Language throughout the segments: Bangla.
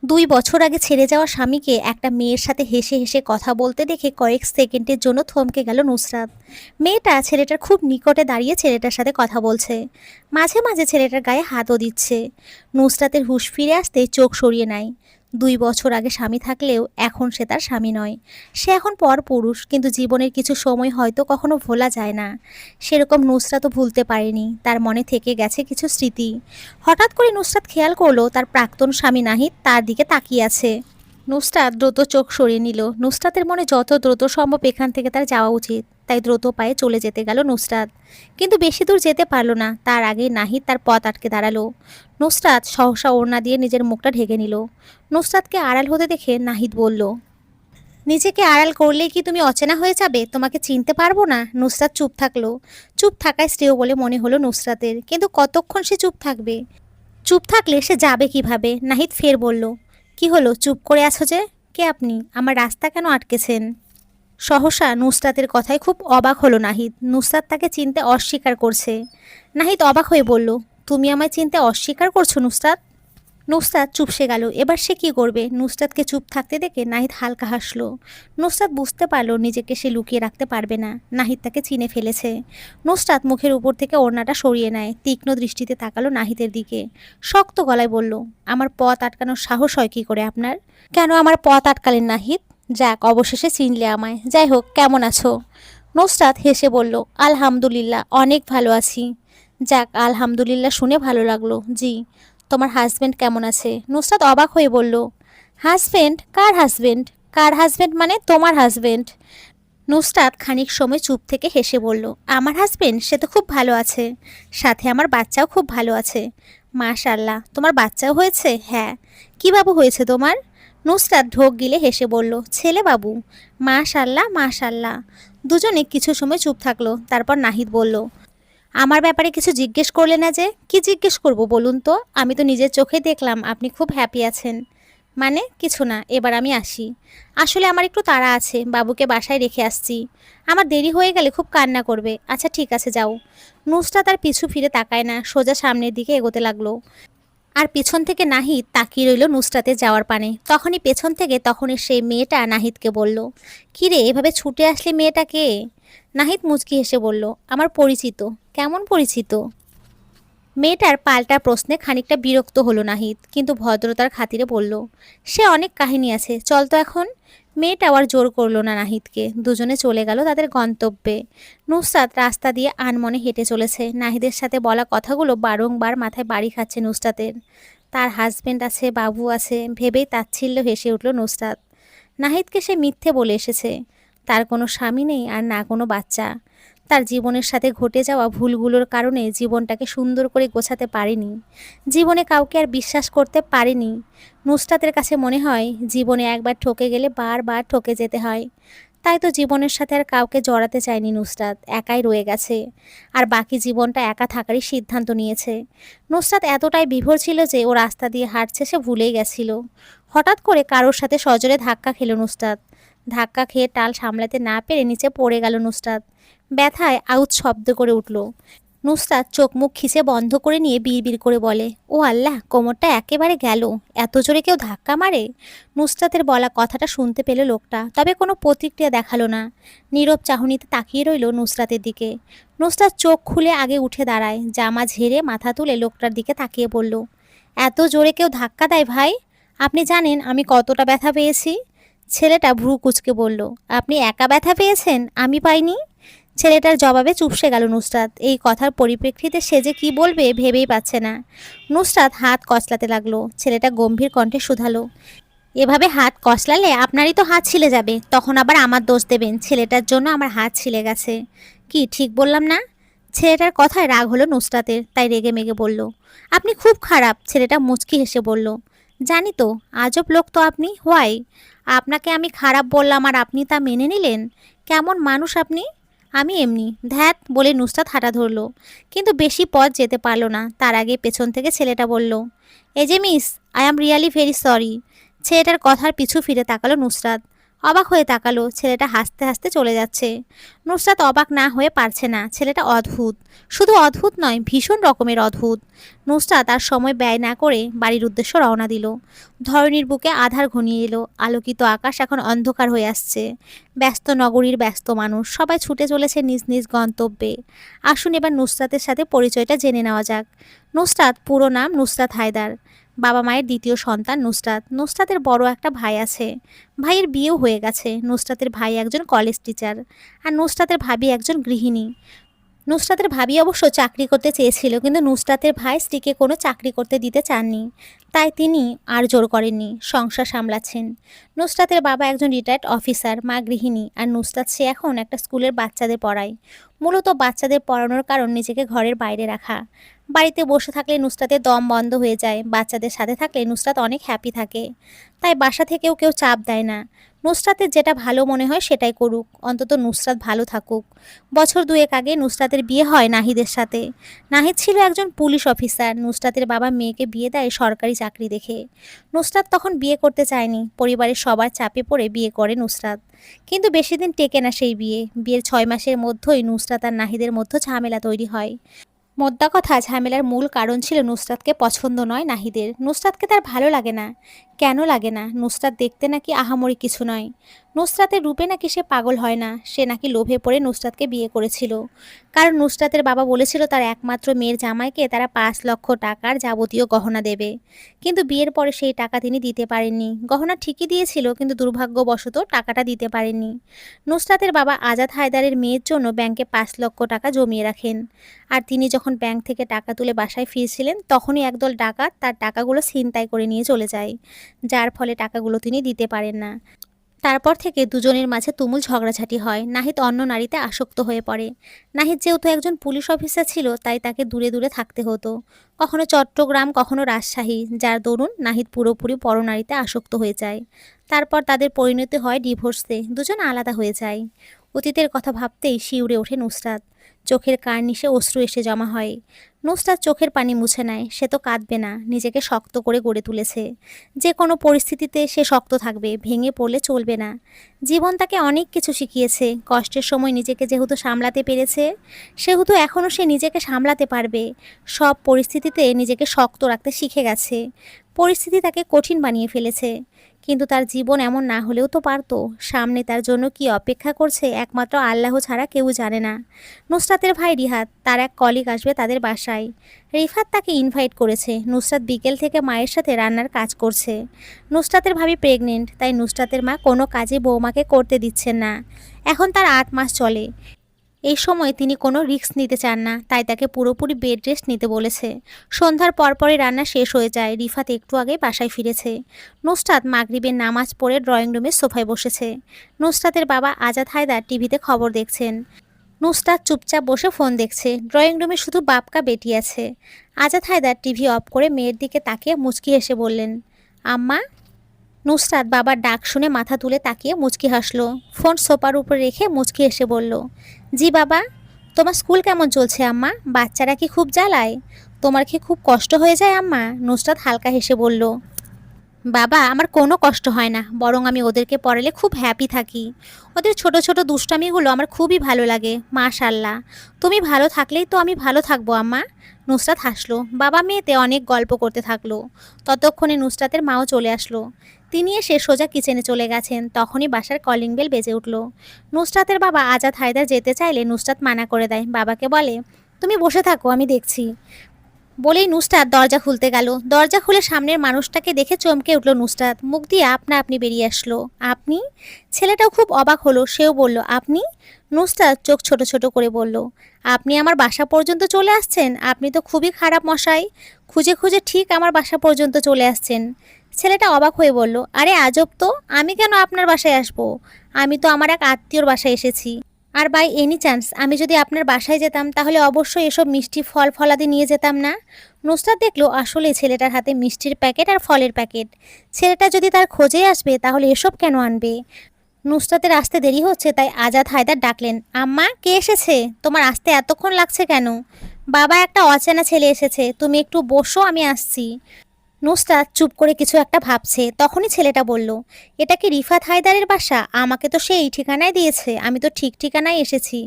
2 বছর আগে ছেড়ে যাওয়া স্বামীকে একটা মেয়ের সাথে হেসে হেসে কথা বলতে দেখে কয়েক সেকেন্ডের জন্য থমকে গেল নুসরাত। মেয়েটা ছেলেটার খুব নিকটে দাঁড়িয়ে ছেলেটার সাথে কথা বলছে, মাঝে মাঝে ছেলেটার গায়ে হাতও দিচ্ছে। নুসরাতের হুঁশ ফিরে আসতে চোখ সরিয়ে নেয়। 2 বছর আগে স্বামী থাকলেও এখন সে তার স্বামী নয়, সে এখন পরপুরুষ। কিন্তু জীবনের কিছু সময় হয়তো কখনো ভোলা যায় না। সেরকম নুসরাতও ভুলতে পারেনি, তার মনে থেকে গেছে কিছু স্মৃতি। হঠাৎ করে নুসরাত খেয়াল করলো তার প্রাক্তন স্বামী নাহিদ তার দিকে তাকিয়ে আছে। নুসরাত দ্রুত চোখ সরিয়ে নিল। নুসরাতের মনে যত দ্রুত সম্ভব এখান থেকে তার যাওয়া উচিত, তাই দ্রুত পায়ে চলে যেতে গেল নুসরাত। কিন্তু বেশি দূর যেতে পারল না, তার আগেই নাহিদ তার পথ আটকে দাঁড়ালো। নুসরাত সহসা ওড়না দিয়ে নিজের মুখটা ঢেকে নিল। নুসরাতকে আড়াল হতে দেখে নাহিদ বলল, নিজেকে আড়াল করলেই কি তুমি অচেনা হয়ে যাবে? তোমাকে চিনতে পারবো না? নুসরাত চুপ থাকলো। চুপ থাকায় শ্রেয় বলে মনে হলো নুসরাতের, কিন্তু কতক্ষণ সে চুপ থাকবে? চুপ থাকলে সে যাবে কিভাবে? নাহিদ ফের বলল, কি হলো, চুপ করে আছো যে? কে আপনি? আমার রাস্তা কেন আটকেছেন? সহসা নুসরাতের কথায় খুব অবাক হলো নাহিদ। নুসরাত তাকে চিনতে অস্বীকার করছে। নাহিদ অবাক হয়ে বলল, তুমি আমায় চিনতে অস্বীকার করছো নুসরাত? নুসরাত চুপসে গেল। এবার সে কি করবে? নুসরাতকে চুপ থাকতে দেখে নাহিদ হালকা হাসলো। নুসরাত বুঝতে পারল নিজেকে সে লুকিয়ে রাখতে পারবে না, নাহিদ তাকে চিনে ফেলেছে। নুসরাত মুখের উপর থেকে ওড়নাটা সরিয়ে নেয়, তীক্ষ্ণ দৃষ্টিতে তাকালো নাহিদের দিকে। শক্ত গলায় বলল, আমার পথ আটকানোর সাহস হয় কি করে আপনার? কেন আমার পথ আটকালেন নাহিদ? যাক, অবশেষে চিনলে আমায়। যাই হোক, কেমন আছো? নুসরাত হেসে বলল, আলহামদুলিল্লাহ, অনেক ভালো আছি। যাক, আলহামদুলিল্লাহ শুনে ভালো লাগলো। জি, তোমার হাজবেন্ড কেমন আছে? নুসরাত অবাক হয়ে বলল, হাজবেন্ড? কার হাজবেন্ড? কার হাজবেন্ড মানে তোমার হাজবেন্ড? নুসরাত খানিক সময় চুপ থেকে হেসে বলল, আমার হাজবেন্ড সে তো খুব ভালো আছে, সাথে আমার বাচ্চাও খুব ভালো আছে। মাশাআল্লাহ, তোমার বাচ্চাও হয়েছে? হ্যাঁ। কি বাবু হয়েছে তোমার? নুসরাত ঢোক গিলে হেসে বলল, ছেলে বাবু। মাশাআল্লাহ মাশাআল্লাহ। দুজনে কিছু সময় চুপ থাকলো, তারপর নাহিদ বলল, আমার ব্যাপারে কিছু জিজ্ঞেস করলে না যে? কি জিজ্ঞেস করব বলুন তো? আমি তো নিজের চোখে দেখলাম আপনি খুব হ্যাপি আছেন। মানে কিছু না, এবার আমি আসি। আসলে আমার একটু তাড়া আছে, বাবুকে বাসায় রেখে আসছি। আমার দেরি হয়ে গেলে খুব কান্না করবে। আচ্ছা ঠিক আছে, যাও। নুসরাত তার পিছু ফিরে তাকায় না, সোজা সামনের দিকে এগোতে লাগলো। আর পিছন থেকে নাহিদ তাকিয়ে রইল নুসরাতের যাওয়ার পানে। তখনই পেছন থেকে তখনই সেই মেয়েটা নাহিদকে বলল, কিরে, এভাবে ছুটে আসলে মেয়েটাকে? নাহিদ মুচকি হেসে বলল, আমার পরিচিত। কেমন পরিচিত? মেয়েটার পাল্টা প্রশ্নে খানিকটা বিরক্ত হলো নাহিদ, কিন্তু ভদ্রতার খাতিরে বলল, সে অনেক কাহিনী আছে, চল তো এখন। মেয়েটা আর জোর করলো না নাহিদকে। দুজনে চলে গেল তাদের গন্তব্যে। নুসরাত রাস্তা দিয়ে আনমনে হেঁটে চলেছে। নাহিদের সাথে বলা কথাগুলো বারংবার মাথায় বাড়ি খাচ্ছে নুসরাতের। তার হাজবেন্ড আছে, বাবু আছে, ভেবেই তাচ্ছিল্য হেসে উঠল নুসরাত। নাহিদকে সে মিথ্যে বলে এসেছে। তার কোনো স্বামী নেই আর না কোনো বাচ্চা। তার জীবনের সাথে ঘটে যাওয়া ভুলগুলোর কারণে জীবনটাকে সুন্দর করে গোছাতে পারেনি। জীবনে কাউকে আর বিশ্বাস করতে পারেনি। নুসরাতের কাছে মনে হয় জীবনে একবার ঠকে গেলে বারবার ঠকে যেতে হয়। তাই তো জীবনের সাথে আর কাউকে জড়াতে চায়নি নুসরাত, একাই রয়ে গেছে। আর বাকি জীবনটা একা থাকারই সিদ্ধান্ত নিয়েছে। নুসরাত এতটাই বিভোর ছিল যে ও রাস্তা দিয়ে হাঁটছে সে ভুলেই গেছিল। হঠাৎ করে কারোর সাথে সজোরে ধাক্কা খেল নুসরাত। ধাক্কা খেয়ে টাল সামলাতে না পেরে নিচে পড়ে গেল নুসরাত। ব্যথায় আউচ শব্দ করে উঠল। নুসরাত চোখ মুখ খিচে বন্ধ করে নিয়ে বিড়বিড় করে বলে, ও আল্লাহ, কোমরটা একেবারে গেল। এত জোরে কেউ ধাক্কা মারে? নুসরাতের বলা কথাটা শুনতে পেল লোকটা, তবে কোনো প্রতিক্রিয়া দেখালো না। নীরব চাহনিতে তাকিয়ে রইল নুসরাতের দিকে। নুসরাত চোখ খুলে আগে উঠে দাঁড়ায়, জামা ঝেড়ে মাথা তুলে লোকটার দিকে তাকিয়ে বলল, এত জোরে কেউ ধাক্কা দেয় ভাই? আপনি জানেন আমি কতটা ব্যথা পেয়েছি? ছেলেটা ভ্রু কুঁচকে বলল, আপনি একা ব্যথা পেয়েছেন, আমি পাইনি? ছেলেটার জবাবে চুপসে গেল নুসরাত। এই কথার পরিপ্রেক্ষিতে সে যে কী বলবে ভেবেই পাচ্ছে না। নুসরাত হাত কচলাতে লাগলো। ছেলেটা গম্ভীর কণ্ঠে শুধালো, এভাবে হাত কচলালে আপনারই তো হাত ছিলে যাবে, তখন আবার আমার দোষ দেবেন ছেলেটার জন্য আমার হাত ছিলে গেছে। কি ঠিক বললাম না? ছেলেটার কথায় রাগ হলো নুসরাতের, তাই রেগে মেগে বলল, আপনি খুব খারাপ। ছেলেটা মুচকি হেসে বলল, জানি তো, আজব লোক তো আপনি। হোয়াই? আপনাকে আমি খারাপ বললাম আর আপনি তা মেনে নিলেন? কেমন মানুষ আপনি? আমি এমনি। ধ্যাত, বলে নুসরাত হাঁটা ধরলো, কিন্তু বেশি পথ যেতে পারল না। তার আগে পেছন থেকে ছেলেটা বলল, এই যে miss, I am really very sorry. ছেলেটার কথার পিছু ফিরে তাকালো নুসরাত। অবাক হয়ে তাকালো, ছেলেটা হাসতে হাসতে চলে যাচ্ছে। নুসরাত অবাক না হয়ে পারছে না, ছেলেটা অদ্ভুত। শুধু অদ্ভুত নয়, ভীষণ রকমের অদ্ভুত। নুসরাত তার সময় ব্যয় না করে বাড়ির উদ্দেশ্যে রওনা দিল। ধরণীর বুকে আধার ঘনিয়ে এলো, আলোকিত আকাশ এখন অন্ধকার হয়ে আসছে। ব্যস্ত নগরীর ব্যস্ত মানুষ সবাই ছুটে চলেছে নিজ নিজ গন্তব্যে। আসুন এবার নুসরাতের সাথে পরিচয়টা জেনে নেওয়া যাক। নুসরাত পুরো নাম নুসরাত হায়দার। বাবা মায়ের দ্বিতীয় সন্তান নুসরাত। নুসরাতের বড় একটা ভাই আছে। ভাইয়ের বিয়েও হয়ে গেছে। নুসরাতের ভাই একজন কলেজ টিচার, আর নুসরাতের ভাবি একজন গৃহিণী। নুসরাতের ভাবি অবশ্য চাকরি করতে চেয়েছিল, কিন্তু নুসরাতের ভাই স্ত্রীকে কোনো চাকরি করতে দিতে চাননি, তাই তিনি আর জোর করেননি, সংসার সামলাচ্ছেন। নুসরাতের বাবা একজন রিটায়ার্ড অফিসার, মা গৃহিণী, আর নুসরাত সে এখন একটা স্কুলের বাচ্চাদের পড়ায়। মূলত বাচ্চাদের পড়ানোর কারণ নিজেকে ঘরের বাইরে রাখা। বাড়িতে বসে থাকলে নুসরাতের দম বন্ধ হয়ে যায়, বাচ্চাদের সাথে থাকলে নুসরাত অনেক হ্যাপি থাকে। তাই বাসা থেকেও কেউ চাপ দেয় না। নুসরাতের যেটা ভালো মনে হয় সেটাই করুক, অন্তত নুসরাত ভালো থাকুক। বছর দুয়েক আগে নুসরাতের বিয়ে হয় নাহিদের সাথে। নাহিদ ছিল একজন পুলিশ অফিসার। নুসরাতের বাবা মেয়েকে বিয়ে দেয় সরকারি চাকরি দেখে। নুসরাত তখন বিয়ে করতে চায়নি, পরিবারের সবার চাপে পড়ে বিয়ে করে নুসরাত। কিন্তু বেশি দিন টেকে না সেই বিয়ে। বিয়ের 6 মাসের মধ্যেই নুসরাত আর নাহিদের মধ্যে ঝামেলা তৈরি হয়। মোদ্দা কথা, ঝামেলার মূল কারণ ছিল নুসরাতকে পছন্দ নয় নাহিদের। নুসরাতকে তার ভালো লাগে না। কেন লাগে না? নুসরাত দেখতে নাকি আহামরি কিছু নয়। নুসরাতের রূপে নাকি সে পাগল হয় না। সে নাকি লোভে পড়ে নুসরাতকে বিয়ে করেছিল। কারণ নুসরাতের বাবা বলেছিল তার একমাত্র মেয়ের জামাইকে তারা 5 লক্ষ টাকার যাবতীয় গহনা দেবে। কিন্তু বিয়ের পরে সেই টাকা তিনি দিতে পারেননি। গহনা ঠিকই দিয়েছিল, কিন্তু দুর্ভাগ্যবশত টাকাটা দিতে পারেননি। নুসরাতের বাবা আজাদ হায়দারের মেয়ের জন্য ব্যাংকে 5 লক্ষ টাকা জমিয়ে রাখেন। আর তিনি যখন ব্যাংক থেকে টাকা তুলে বাসায় ফিরছিলেন, তখনই একদল ডাকাত তার টাকাগুলো ছিনতাই করে নিয়ে চলে যায়, যার ফলে টাকাগুলো তিনি দিতে পারেন না। তারপর থেকে দুজনের মাঝে তুমুল ঝগড়াঝাটি হয়। নাহিদ অন্য নারীতে আসক্ত হয়ে পড়ে। নাহিদ যেহেতু একজন পুলিশ অফিসার ছিল, তাই তাকে দূরে দূরে থাকতে হতো। কখনো চট্টগ্রাম, কখনো রাজশাহী, যার দরুন নাহিদ পুরোপুরি পরনারীতে আসক্ত হয়ে যায়। তারপর তাদের পরিণতি হয় ডিভোর্সে, দুজন আলাদা হয়ে যায়। অতীতের কথা ভাবতেই শিউরে ওঠে নুসরাত। চোখের কার্নিশে অশ্রু এসে জমা হয়। নুসরাত চোখের পানি মুছে নেয়। সে তো কাঁদবে না, নিজেকে শক্ত করে গড়ে তুলেছে। যে কোনো পরিস্থিতিতে সে শক্ত থাকবে, ভেঙে পড়লে চলবে না। জীবন তাকে অনেক কিছু শিখিয়েছে। কষ্টের সময় নিজেকে যেহেতু সামলাতে পেরেছে, সেহেতু এখনও সে নিজেকে সামলাতে পারবে। সব পরিস্থিতিতে নিজেকে শক্ত রাখতে শিখে গেছে। পরিস্থিতি তাকে কঠিন বানিয়ে ফেলেছে, কিন্তু তার জীবন এমন না হলেও তো পারতো। সামনে তার জন্য কি অপেক্ষা করছে একমাত্র আল্লাহ ছাড়া কেউ জানে না। নুসরাতের ভাই রিহাত, তার এক কলিগ আসবে তাদের বাসায়। রিফাত তাকে ইনভাইট করেছে। নুসরাত বিকেল থেকে মায়ের সাথে রান্নার কাজ করছে। নুসরাতের ভাবি প্রেগনেন্ট, তাই নুসরাতের মা কোনো কাজে বৌমাকে করতে দিচ্ছেন না। এখন তার 8 মাস চলে। এই সময় তিনি কোনো রিস্ক নিতে চান না, তাই তাকে পুরোপুরি বেড রেস্ট নিতে বলেছে। সন্ধ্যার পরপরই রান্না শেষ হয়ে যায়। রিফাত একটু আগে বাসায় ফিরেছে। নুসরাত মাগরিবের নামাজ পড়ে ড্রয়িং রুমের সোফায় বসেছে। নুসরাতের বাবা আজাদ হায়দার টিভিতে খবর দেখছেন। নুসরাত চুপচাপ বসে ফোন দেখছে। ড্রয়িং রুমে শুধু বাপকা বেটি আছে। আজাদ হায়দার টিভি অফ করে মেয়ের দিকে তাকিয়ে মুচকি হেসে বললেন, আম্মা। নুসরাত বাবার ডাক শুনে মাথা তুলে তাকিয়ে মুচকি হাসলো। ফোন সোফার উপর রেখে মুচকি হেসে বলল, জি বাবা। তোমার স্কুল কেমন চলছে আম্মা? বাচ্চারা কি খুব জ্বালায়? তোমার কি খুব কষ্ট হয়ে যায় আম্মা? নুসরাত হালকা হেসে বলল, বাবা আমার কোনো কষ্ট হয় না, বরং আমি ওদেরকে পড়ালে খুব হ্যাপি থাকি। ওদের ছোট ছোট দুষ্টামিগুলো আমার খুবই ভালো লাগে। মাশাল্লাহ, তুমি ভালো থাকলেই তো আমি ভালো থাকবো আম্মা। নুসরাত হাসলো। বাবা মেয়েতে অনেক গল্প করতে থাকলো। ততক্ষণে নুসরাতের মাও চলে আসলো। তিনি এসে সোজা কিচেনে চলে গেছেন। তখনই বাসার কলিং বেল বেজে উঠল। নুসরাতের বাবা আজাদ হায়দার যেতে চাইলে নুসরাত মানা করে দেয়। বাবাকে বলে, তুমি বসে থাকো, আমি দেখছি। বলেই নুসরাত দরজা খুলতে গেল। দরজা খুলে সামনের মানুষটাকে দেখে চমকে উঠল নুসরাত। মুখ দিয়ে আপনা আপনি বেরিয়ে আসলো, আপনি? ছেলেটাও খুব অবাক হলো। সেও বলল, আপনি? নুসরাত চোখ ছোট ছোট করে বলল, আপনি আমার বাসা পর্যন্ত চলে আসছেন? আপনি তো খুবই খারাপ মশাই। খুঁজে খুঁজে ঠিক আমার বাসা পর্যন্ত চলে আসছেন। ছেলেটা অবাক হয়ে বলল, আরে আজব তো, আমি কেন আপনার বাসায় আসবো? আমি তো আমার এক আত্মীয়র বাসায় এসেছি। আর বাই এনি চান্স আমি যদি আপনার বাসায় যেতাম, তাহলে অবশ্যই এসব মিষ্টি ফল ফলাদি নিয়ে যেতাম না? নুসরাত দেখলো আসলে ছেলেটার হাতে মিষ্টির প্যাকেট আর ফলের প্যাকেট। ছেলেটা যদি তার খোঁজে আসবে, তাহলে এসব কেন আনবে? নুসরাতের আসতে দেরি হচ্ছে, তাই আজাদ হায়দার ডাকলেন, আম্মা কে এসেছে? তোমার আসতে এতক্ষণ লাগছে কেন? বাবা একটা অচেনা ছেলে এসেছে, তুমি একটু বসো, আমি আসছি। নুসরাত চুপ করে কিছু একটা ভাবছে, তখনই ছেলেটা বলল, এটা কি রিফাত হায়দারের বাসা? আমাকে তো সে এই ঠিকানায় দিয়েছে, আমি তো ঠিক ঠিকানায় এসেছি,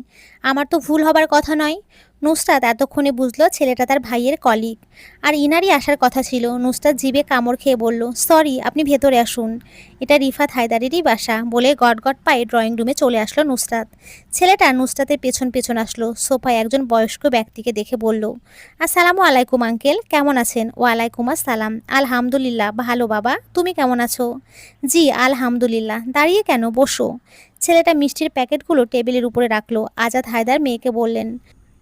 আমার তো ভুল হবার কথা নয়। নুসরাত এতক্ষণে বুঝলো ছেলেটা তার ভাইয়ের কলিগ, আর ইনারই আসার কথা ছিল। নুসরাত জিভে কামড় খেয়ে বলল, সরি, আপনি ভেতরে আসুন, এটা রিফাত হায়দারেরই বাসা, বলে গটগট পায়ে ড্রয়িং রুমে চলে আসলো নুসরাত। ছেলেটা নুসরাতের পেছন পেছন আসলো। সোফায় একজন বয়স্ক ব্যক্তিকে দেখে বলল, আসসালামু আলাইকুম আঙ্কেল, কেমন আছেন? ওয়ালাইকুম আসসালাম, আলহামদুলিল্লাহ ভালো বাবা, তুমি কেমন আছো? জি আলহামদুলিল্লাহ। দাঁড়িয়ে কেন, বসো। ছেলেটা মিষ্টির প্যাকেটগুলো টেবিলের উপরে রাখলো। আজাদ হায়দার মেয়েকে বললেন,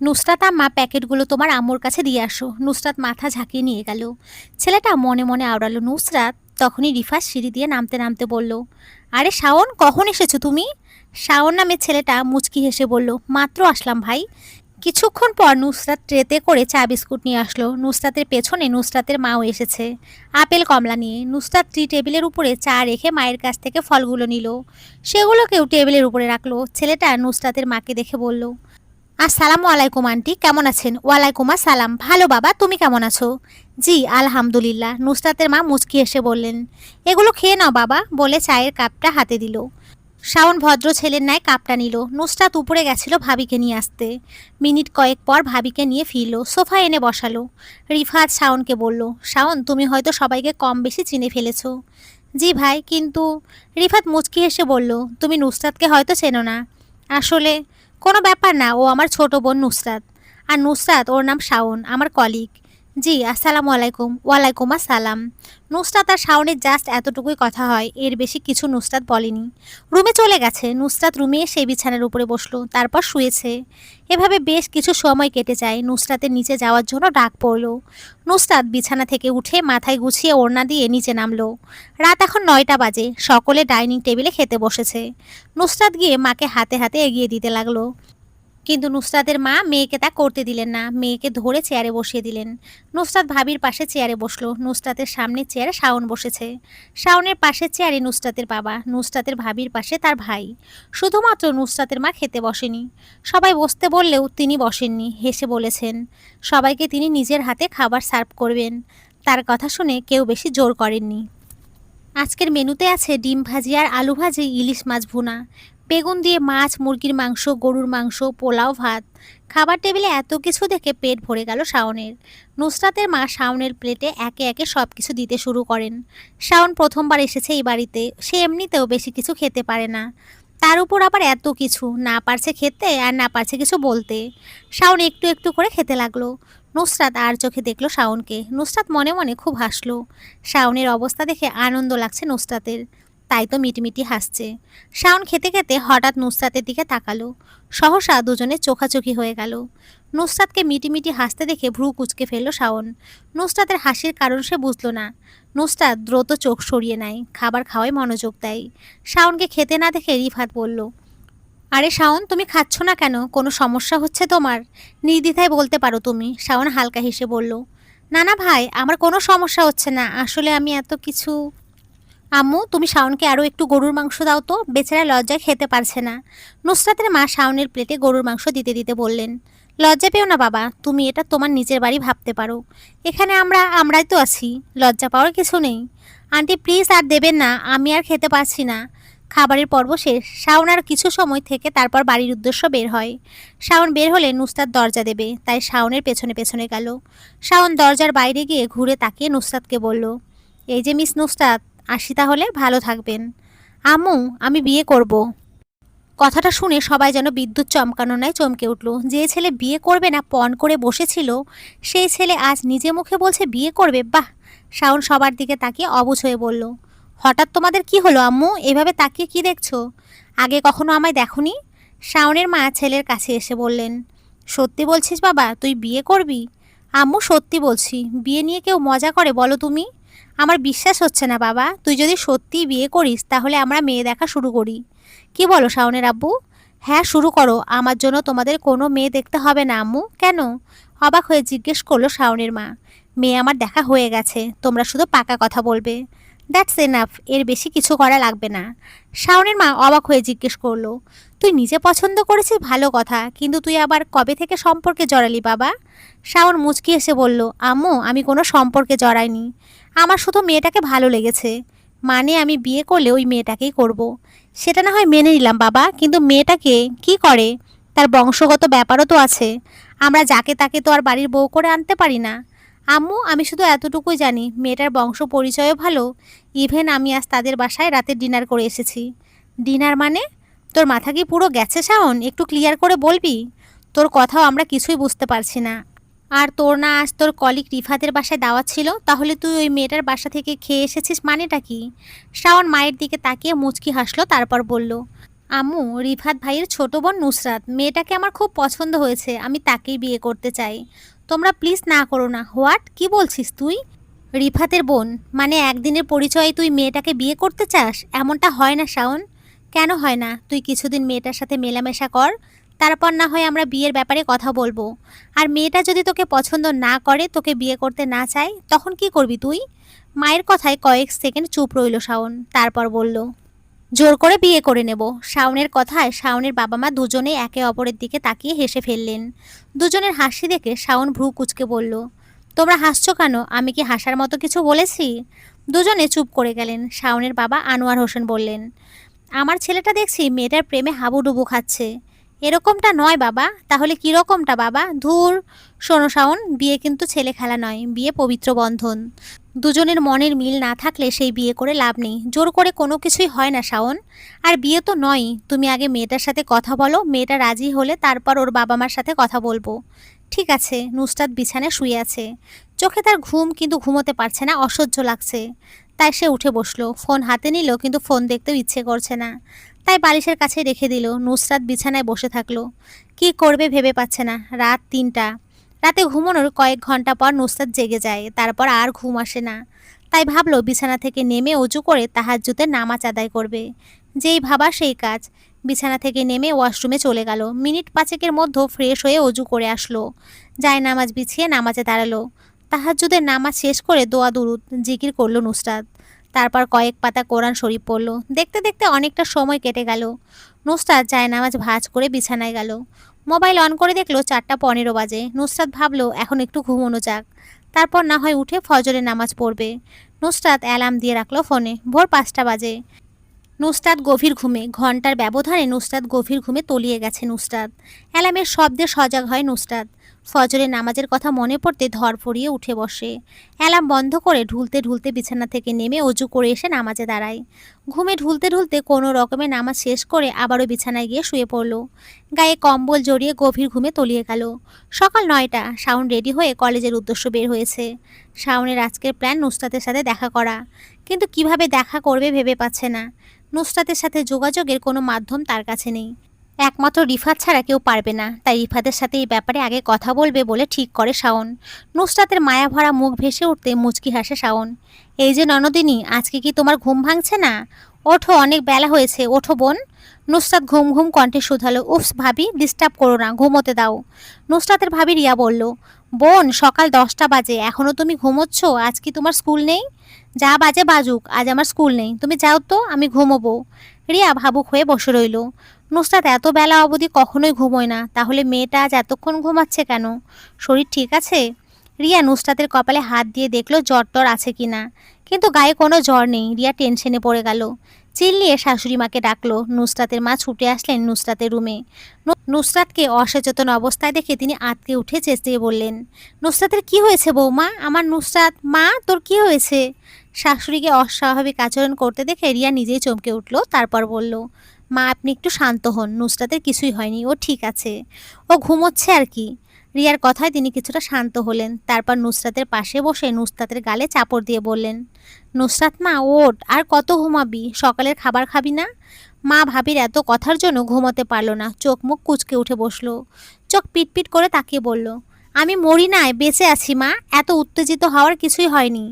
নুসরাত আম্মা, প্যাকেটগুলো তোমার আম্মুর কাছে দিয়ে আসো। নুসরাত মাথা ঝাঁকিয়ে নিয়ে গেল। ছেলেটা মনে মনে আওড়ালো নুসরাত। তখনই রিফাত সিঁড়ি দিয়ে নামতে নামতে বলল, আরে শাওন, কখন এসেছো তুমি? শাওন নামের ছেলেটা মুচকি হেসে বলল, মাত্র আসলাম ভাই। কিছুক্ষণ পর নুসরাত ট্রেতে করে চা বিস্কুট নিয়ে আসলো। নুসরাতের পেছনে নুসরাতের মাও এসেছে, আপেল কমলা নিয়ে। নুসরাত টি টেবিলের উপরে চা রেখে মায়ের কাছ থেকে ফলগুলো নিল, সেগুলোকেও টেবিলের উপরে রাখলো। ছেলেটা নুসরাতের মাকে দেখে বলল, আসসালামু আলাইকুম আন্টি, কেমন আছেন? ওয়ালাইকুম আসসালাম, ভালো বাবা, তুমি কেমন আছো? জি আলহামদুলিল্লাহ। নুসরাতের মা মুচকি এসে বললেন, এগুলো খেয়ে নাও বাবা, বলে চায়ের কাপটা হাতে দিল। শাওন ভদ্র ছেলের ন্যায় কাপটা নিল। নুসরাত উপরে গেছিল ভাবিকে নিয়ে আসতে। মিনিট কয়েক পর ভাবিকে নিয়ে ফিরল, সোফা এনে বসালো। রিফাত শাওনকে বলল, শাওন, তুমি হয়তো সবাইকে কম বেশি চিনে ফেলেছো। জি ভাই, কিন্তু। রিফাত মুচকি হেসে বলল, তুমি নুসরাতকে হয়তো চেনো না। আসলে কোনো ব্যাপার না, ও আমার ছোট বোন নুসরাত। আর নুসরাত, ওর নাম শাওন, আমার কলিগ। জি আসসালামু আলাইকুম। ওয়ালাইকুম আসসালাম। নুসরাত আর শাওনের জাস্ট এতটুকুই কথা হয়, এর বেশি কিছু নুসরাত বলেনি। রুমে চলে গেছে। নুসরাত রুমে এসে বিছানার উপরে বসলো, তারপর শুয়েছে। এভাবে বেশ কিছু সময় কেটে যায়। নুসরাতের নিচে যাওয়ার জন্য ডাক পড়লো। নুসরাত বিছানা থেকে উঠে মাথায় গুছিয়ে ওড়না দিয়ে নিচে নামলো। রাত এখন 9টা বাজে। সকলে ডাইনিং টেবিলে খেতে বসেছে। নুসরাত গিয়ে মাকে হাতে হাতে এগিয়ে দিতে লাগলো, কিন্তু নুসরাতের মা মেয়েকে তা করতে দিলেন না। মেয়েকে ধরে চেয়ারে বসিয়ে দিলেন। নুসরাত ভাবির পাশে চেয়ারে বসলো। নুসরাতের সামনের চেয়ারে শাওন বসেছে। শাওনের পাশের চেয়ারে নুসরাতের বাবা। নুসরাতের ভাবির পাশে তার ভাই। শুধুমাত্র নুসরাতের মা খেতে বসেনি। সবাই বসতে বললেও তিনি বসেননি। হেসে বলেছেন, সবাইকে তিনি নিজের হাতে খাবার সার্ভ করবেন। তার কথা শুনে কেউ বেশি জোর করেননি। আজকের মেনুতে আছে ডিম ভাজি আর আলু ভাজি, ইলিশ মাছ ভুনা, বেগুন দিয়ে মাছ, মুরগির মাংস, গরুর মাংস, পোলাও, ভাত। খাবার টেবিলে এত কিছু দেখে পেট ভরে গেল শাওনের। নুসরাতের মা শাওনের প্লেটে একে একে সব কিছু দিতে শুরু করেন। শাওন প্রথমবার এসেছে এই বাড়িতে, সে এমনিতেও বেশি কিছু খেতে পারে না, তার উপর আবার এত কিছু, না পারছে খেতে আর না পারছে কিছু বলতে। শাওন একটু একটু করে খেতে লাগলো। নুসরাত আর চোখে দেখলো শাওনকে। নুসরাত মনে মনে খুব হাসলো। শাওনের অবস্থা দেখে আনন্দ লাগছে নুসরাতের, তাই তো মিটিমিটি হাসছে। শাওন খেতে খেতে হঠাৎ নুসরাতের দিকে তাকালো। সহসা দুজনে চোখাচোখি হয়ে গেল। নুসরাতকে মিটিমিটি হাসতে দেখে ভ্রু কুঁচকে ফেলল শাওন। নুসরাতের হাসির কারণ সে বুঝলো না। নুসরাত দ্রুত চোখ সরিয়ে নেয়, খাবার খাওয়ায় মনোযোগ দেয়। শাওনকে খেতে না দেখে রিফাত বলল, আরে শাওন, তুমি খাচ্ছ না কেন? কোনো সমস্যা হচ্ছে তোমার? নির্দ্বিধায় বলতে পারো তুমি। শাওন হালকা হেসে বলল, না না ভাই, আমার কোনো সমস্যা হচ্ছে না, আসলে আমি এত কিছু। আম্মু, তুমি শাওনকে আরও একটু গরুর মাংস দাও তো, বেচারা লজ্জায় খেতে পারছে না। নুসরাতের মা শাওনের প্লেটে গরুর মাংস দিতে দিতে বললেন, লজ্জা পেও না বাবা, তুমি এটা তোমার নিজের বাড়ি ভাবতে পারো। এখানে আমরাই তো আছি, লজ্জা পাওয়ার কিছু নেই। আন্টি প্লিজ আর দেবেন না, আমি আর খেতে পারছি না। খাবারের পর্ব শেষ। শাওন আর কিছু সময় থেকে তারপর বাড়ির উদ্দেশ্য বের হয়। শাওন বের হলে নুসরাত দরজা দেবে, তাই শাওনের পেছনে পেছনে গেল। শাওন দরজার বাইরে গিয়ে ঘুরে তাকিয়ে নুসরাতকে বলল, এই যে মিস নুসরাত, আসি তাহলে, ভালো থাকবেন। আম্মু, আমি বিয়ে করব। কথাটা শুনে সবাই যেন বিদ্যুৎ চমকানো নাই চমকে উঠল। যে ছেলে বিয়ে করবে না পণ করে বসেছিল, সেই ছেলে আজ নিজে মুখে বলছে বিয়ে করবে। বাহ! শাওন সবার দিকে তাকিয়ে অবুঝ হয়ে বলল, হঠাৎ তোমাদের কি হলো আম্মু? এভাবে তাকিয়ে কি দেখছো? আগে কখনো আমায় দেখোনি? শাওনের মা ছেলের কাছে এসে বললেন, সত্যি বলছিস বাবা, তুই বিয়ে করবি? আম্মু সত্যি বলছি, বিয়ে নিয়ে কেউ মজা করে বলো তুমি? আমার বিশ্বাস হচ্ছে না বাবা, তুই যদি সত্যিই বিয়ে করিস তাহলে আমরা মেয়ে দেখা শুরু করি। কি বলো শাওনের আব্বু? হ্যাঁ শুরু করো, আমার জন্য তোমাদের কোনো মেয়ে দেখতে হবে না আম্মু। কেন? অবাক হয়ে জিজ্ঞেস করলো শাওনের মা। মেয়ে আমার দেখা হয়ে গেছে, তোমরা শুধু পাকা কথা বলবে। দ্যাটস এনাফ, এর বেশি কিছু করা লাগবে না। শাওনের মা অবাক হয়ে জিজ্ঞেস করলো, তুই নিজে পছন্দ করেছিস ভালো কথা, কিন্তু তুই আবার কবে থেকে সম্পর্কে জড়ালি বাবা? শাওন মুচকি এসে বলল, আম্মু আমি কোনো সম্পর্কে জড়াইনি, আমার শুধু মেয়েটাকে ভালো লেগেছে, মানে আমি বিয়ে করলে ওই মেয়েটাকেই করব। সেটা না হয় মেনে নিলাম বাবা, কিন্তু মেয়েটাকে কি করে, তার বংশগত ব্যাপারও তো আছে। আমরা যাকে তাকে তো আর বাড়ির বউ করে আনতে পারি না। আম্মু, আমি শুধু এতটুকুই জানি মেয়েটার বংশ পরিচয়ও ভালো। ইভেন আমি আজ তাদের বাসায় রাতে ডিনার করে এসেছি। ডিনার মানে? তোর মাথা কি পুরো গেছে শাওন? একটু ক্লিয়ার করে বলবি? তোর কথাও আমরা কিছুই বুঝতে পারছি না। আর তোর না আজ তোর কলিগ রিফাতের বাসায় দাওয়াত ছিল, তাহলে তুই ওই মেয়েটার বাসা থেকে খেয়ে এসেছিস মানেটা কি? শাওন মায়ের দিকে তাকিয়ে মুচকি হাসলো, তারপর বলল, আম্মু, রিফাত ভাইয়ের ছোট বোন নুসরাত, মেয়েটাকে আমার খুব পছন্দ হয়েছে, আমি তাকেই বিয়ে করতে চাই। তোমরা প্লিজ না করো না। হোয়াট, কি বলছিস তুই? রিফাতের বোন মানে একদিনের পরিচয়ে তুই মেয়েটাকে বিয়ে করতে চাস? এমনটা হয় না শাওন। কেন হয় না? তুই কিছুদিন মেয়েটার সাথে মেলামেশা কর, তারপর না হয় আমরা বিয়ের ব্যাপারে কথা বলবো। আর মেয়েটা যদি তোকে পছন্দ না করে, তোকে বিয়ে করতে না চায়, তখন কি করবি তুই? মায়ের কথায় কয়েক সেকেন্ড চুপ রইল শাওন, তারপর বলল, জোর করে বিয়ে করে নেব। শাওনের কথায় শাওনের বাবা মা দুজনেই একে অপরের দিকে তাকিয়ে হেসে ফেললেন। দুজনের হাসি দেখে শাওন ভ্রু কুঁচকে বলল, তোমরা হাসছো কেন? আমি কি হাসার মতো কিছু বলেছি? দুজনে চুপ করে গেলেন। শাওনের বাবা আনোয়ার হোসেন বললেন, আমার ছেলেটা দেখছি মেয়েটার প্রেমে হাবুডুবু খাচ্ছে। এরকমটা নয় বাবা। তাহলে কি রকমটা বাবা? ধুর। শোনো শাওন, বিয়ে কিন্তু ছেলে খেলা নয়, বিয়ে পবিত্র বন্ধন। দুজনের মনের মিল না থাকলে সেই বিয়ে করে লাভ নেই। জোর করে কোনো কিছুই হয় না শাওন। আর বিয়ে তো নয়, তুমি আগে মেয়েটার সাথে কথা বলো, মেয়েটা রাজি হলে তারপর ওর বাবা মার সাথে কথা বলবো। ঠিক আছে। নুসরাত বিছানায় শুয়ে আছে, চোখে তার ঘুম, কিন্তু ঘুমোতে পারছে না, অসহ্য লাগছে। তাই সে উঠে বসলো, ফোন হাতে নিল, কিন্তু ফোন দেখতেও ইচ্ছে করছে না। তাই বালিশের কাছে রেখে দিল। নুসরাত বিছানায় বসে থাকলো, কি করবে ভেবে পাচ্ছে না। রাত 3টা। রাতে ঘুমানোর কয়েক ঘন্টা পর নুসরাত জেগে যায়, তারপর আর ঘুম আসে না। তাই ভাবলো বিছানা থেকে নেমে অজু করে তাহাজ্জুদের নামাজ আদায় করবে। যেই ভাবা সেই কাজ। বিছানা থেকে নেমে ওয়াশরুমে চলে গেল। মিনিট 5-এর মধ্যে ফ্রেশ হয়ে অজু করে আসলো। যায় নামাজ বিছিয়ে নামাজে দাঁড়ালো। তাহাজ্জুদের নামাজ শেষ করে দোয়া দুরুদ জিকির করলো নুসরাত। তারপর কয়েক পাতা কোরআন শরীফ পড়ল। দেখতে দেখতে অনেকটা সময় কেটে গেল। নুসরাত যায় নামাজ ভাঁজ করে বিছানায় গেল। মোবাইল অন করে দেখলো 4টা 15 বাজে। নুসরাত ভাবলো এখন একটু ঘুমোনো যাক, তারপর না হয় উঠে ফজরের নামাজ পড়বে। নুসরাত অ্যালার্ম দিয়ে রাখলো ফোনে। ভোর 5টা বাজে। নুসরাত গভীর ঘুমে। ঘন্টার ব্যবধানে নুসরাত গভীর ঘুমে তলিয়ে গেছে। নুসরাত অ্যালার্মের শব্দে সজাগ হয় নুসরাত। ফজরের নামাজের কথা মনে পড়তে ধরফড়িয়ে উঠে বসে। অ্যালার্ম বন্ধ করে ঢুলতে ঢুলতে বিছানা থেকে নেমে অজু করে এসে নামাজে দাঁড়ায়। ঘুমে ঢুলতে ঢুলতে কোনো রকমে নামাজ শেষ করে আবারও বিছানায় গিয়ে শুয়ে পড়ল। গায়ে কম্বল জড়িয়ে গভীর ঘুমে তলিয়ে গেল। সকাল 9টা। শাওন রেডি হয়ে কলেজের উদ্দেশ্য বের হয়েছে। শাওনের আজকের প্ল্যান নুসরাতের সাথে দেখা করা, কিন্তু কিভাবে দেখা করবে ভেবে পাচ্ছে না। নুসরাতের সাথে যোগাযোগের কোনো মাধ্যম তার কাছে নেই। একমাত্র রিফাত ছাড়া কেউ পারবে না। তাই রিফাতের সাথে এই ব্যাপারে আগে কথা বলবে বলে ঠিক করে শাওন। নুসরাতের মায়া ভরা মুখ ভেসে উঠতে মুচকি হাসে শাওন। এই যে ননদিনী, আজকে কি তোমার ঘুম ভাঙছে না? ওঠো, অনেক বেলা হয়েছে, ওঠো বোন। নুসরাত ঘুম ঘুম কণ্ঠে শুধালো, উফস ভাবি, ডিস্টার্ব করো না, ঘুমোতে দাও। নুসরাতের ভাবি রিয়া বলল, বোন, সকাল 10টা বাজে, এখনও তুমি ঘুমোচ্ছ? আজ কি তোমার স্কুল নেই? যা বাজে বাজুক, আজ আমার স্কুল নেই, তুমি যাও তো, আমি ঘুমোবো। রিয়া ভাবুক হয়ে বসে রইল। নুসরাত এত বেলা অবধি কখনোই ঘুমোয় না, তাহলে মেয়েটা আজ এতক্ষণ ঘুমাচ্ছে কেন? শরীর ঠিক আছে? রিয়া নুসরাতের কপালে হাত দিয়ে দেখলো জ্বর টর আছে কিনা, কিন্তু গায়ে কোনো জ্বর নেই। রিয়া টেনশনে পড়ে গেল। চিল্লিয়ে শাশুড়ি মাকে ডাকলো। নুসরাতের মা ছুটে আসলেন নুসরাতের রুমে। নুসরাতকে অসচেতন অবস্থায় দেখে তিনি আঁতকে উঠে চেঁচিয়ে বললেন, নুসরাতের কি হয়েছে বৌমা? আমার নুসরাত, মা তোর কি হয়েছে? শাশুড়িকে অস্বাভাবিক আচরণ করতে দেখে রিয়া নিজেই চমকে উঠল। তারপর বলল, মা আপনি একটু শান্ত হন, নুসরাতের কিছুই হয়নি, ও ঠিক আছে, ও ঘুমোচ্ছে আর কি। রিয়ার কথায় তিনি কিছুটা শান্ত হলেন। তারপর নুসরাতের পাশে বসে নুসরাতের গালে চাপড় দিয়ে বললেন, নুসরাত মা ওঠ, আর কত ঘুমাবি? সকালের খাবার খাবি না? মা ভাবির এত কথার জন্য ঘুমোতে পারল না, চোখ মুখ কুঁচকে উঠে বসলো। চোখ পিটপিট করে তাকিয়ে বলল, আমি মরি নাই, বেঁচে আছি মা, এত উত্তেজিত হওয়ার কিছুই হয়নি।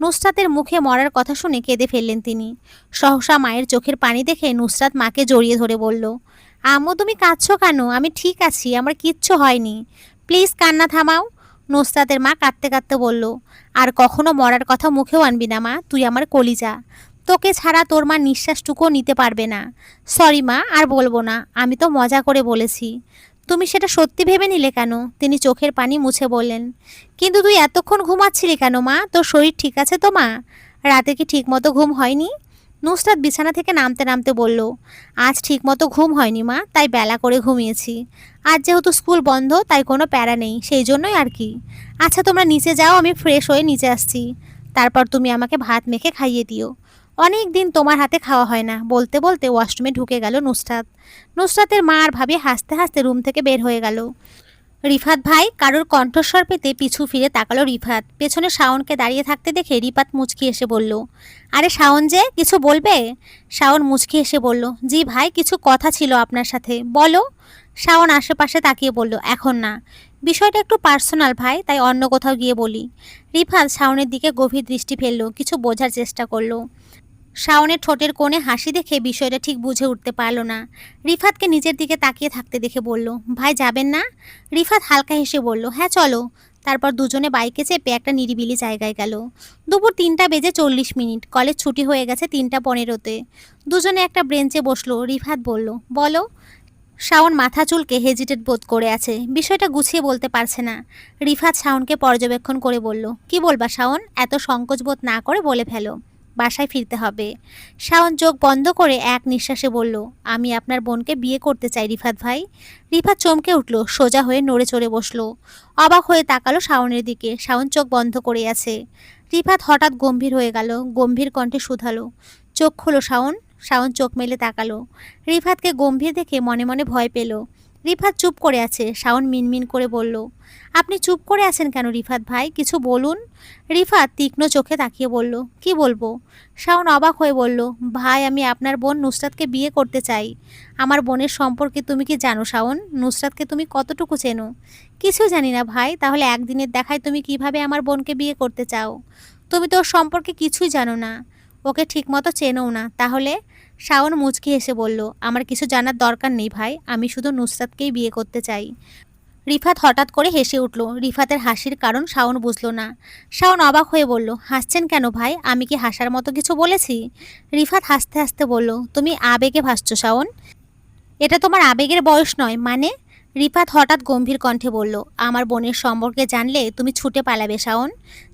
নুসরাতের মুখে মরার কথা শুনে কেঁদে ফেললেন তিনি। সহসা মায়ের চোখের পানি দেখে নুসরাত মাকে জড়িয়ে ধরে বলল, আম্মু তুমি কাঁদছো কেন? আমি ঠিক আছি, আমার কিচ্ছু হয়নি, প্লিজ কান্না থামাও। নুসরাতের মা কাঁদতে কাঁদতে বলল, আর কখনো মরার কথা মুখেও আনবি না মা, তুই আমার কলিজা, তোকে ছাড়া তোর মা নিঃশ্বাসটুকুও নিতে পারবে না। সরি মা, আর বলবো না, আমি তো মজা করে বলেছি। তুমি সেটা সত্যি ভেবে নিলে কেন? তিনি চোখের পানি মুছে বললেন, কিন্তু তুই এতক্ষণ ঘুমাচ্ছিলি কেন মা? তোর শরীর ঠিক আছে তো মা? রাতে কি ঠিক মতো ঘুম হয়নি? নুসরাত বিছানা থেকে নামতে নামতে বলল, আজ ঠিক মতো ঘুম হয়নি মা, তাই বেলা করে ঘুমিয়েছি। আজ যেহেতু স্কুল বন্ধ তাই কোনো প্যারা নেই, সেই জন্যই আর কি। আচ্ছা তোমরা নিচে যাও, আমি ফ্রেশ হয়ে নিচে আসছি। তারপর তুমি আমাকে ভাত মেখে খাইয়ে দিও। অনেক দিন তোমার হাতে খাওয়া হয় না। বলতে বলতে ওয়াশরুমে ঢুকে গেল নুসরাত। নুসরাতের মা আর ভাবি হাসতে হাসতে রুম থেকে বের হয়ে গেল। রিফাত ভাই, কারোর কণ্ঠস্বর পেতে পিছু ফিরে তাকালো রিফাত। পেছনে শাওনকে দাঁড়িয়ে থাকতে দেখে রিফাত মুচকি এসে বলল, আরে শাওন যে, কিছু বলবে? শাওন মুচকি এসে বলল, জি ভাই, কিছু কথা ছিল আপনার সাথে, বলো। শাওন আশেপাশে তাকিয়ে বলল, এখন না, বিষয়টা একটু পার্সোনাল ভাই, তাই অন্য কোথাও গিয়ে বলি। রিফাত শাওনের দিকে গভীর দৃষ্টি ফেলল, কিছু বোঝার চেষ্টা করলো। শাওনের ঠোঁটের কোণে হাসি দেখে বিষয়টা ঠিক বুঝে উঠতে পারল না। রিফাতকে নিজের দিকে তাকিয়ে থাকতে দেখে বলল, ভাই যাবেন না? রিফাত হালকা হেসে বলল, হ্যাঁ চলো। তারপর দুজনে বাইকে চেপে একটা নিরিবিলি জায়গায় গেল। দুপুর 3:40। কলেজ ছুটি হয়ে গেছে 3:15-তে। দুজনে একটা বেঞ্চে বসলো। রিফাত বলল, বলো। শাওন মাথা চুলকে হেজিটেট বোধ করে আছে, বিষয়টা গুছিয়ে বলতে পারছে না। রিফাত শাওনকে পর্যবেক্ষণ করে বলল, কি বলবা শাওন? এত সংকোচ বোধ না করে বলে ফেলো, বাসায় ফিরতে হবে। শাওন চোখ বন্ধ করে এক নিঃশ্বাসে বলল, আমি আপনার বোনকে বিয়ে করতে চাই রিফাত ভাই। রিফাত চমকে উঠল, সোজা হয়ে নড়ে চড়ে বসলো। অবাক হয়ে তাকালো শাওনের দিকে। শাওন চোখ বন্ধ করে আছে। রিফাত হঠাৎ গম্ভীর হয়ে গেল, গম্ভীর কণ্ঠে শুধালো, চোখ খোলো শাওন। শাওন চোখ মেলে তাকালো। রিফাতকে গম্ভীর দেখে মনে মনে ভয় পেল। রিফাত চুপ করে আছে। শাওন মিনমিন করে বলল, আপনি চুপ করে আছেন কেন রিফাত ভাই, কিছু বলুন। রিফাত তীক্ষ্ণ চোখে তাকিয়ে বলল, কি বলবো? শাওন অবাক হয়ে বলল, ভাই আমি আপনার বোন নুসরাতকে বিয়ে করতে চাই। আমার বোনের সম্পর্কে তুমি কি জানো শাওন? নুসরাতকে তুমি কতটুকু চেনো? কিছু জানি না ভাই। তাহলে একদিনের দেখায় তুমি কিভাবে আমার বোনকে বিয়ে করতে চাও? তুমি তো ওর সম্পর্কে কিছুই জানো না, ওকে ঠিকমতো চেনও না। তাহলে? শাওন মুচকি হেসে বলল, আমার কিছু জানার দরকার নেই ভাই, আমি শুধু নুসরাতকেই বিয়ে করতে চাই। রিফাত হঠাৎ করে হেসে উঠল। রিফাতের হাসির কারণ শাওন বুঝল না। শাওন অবাক হয়ে বলল, হাসছেন কেন ভাই? আমি কি হাসার মতো কিছু বলেছি? রিফাত হাসতে হাসতে বলল, তুমি আবেগে ভাসছো শাওন, এটা তোমার আবেগের বয়স নয়। মানে? রিফাত হঠাৎ গম্ভীর কণ্ঠে বলল, আমার বোনের সম্পর্কে জানলে তুমি ছুটে পালাবে শাওন।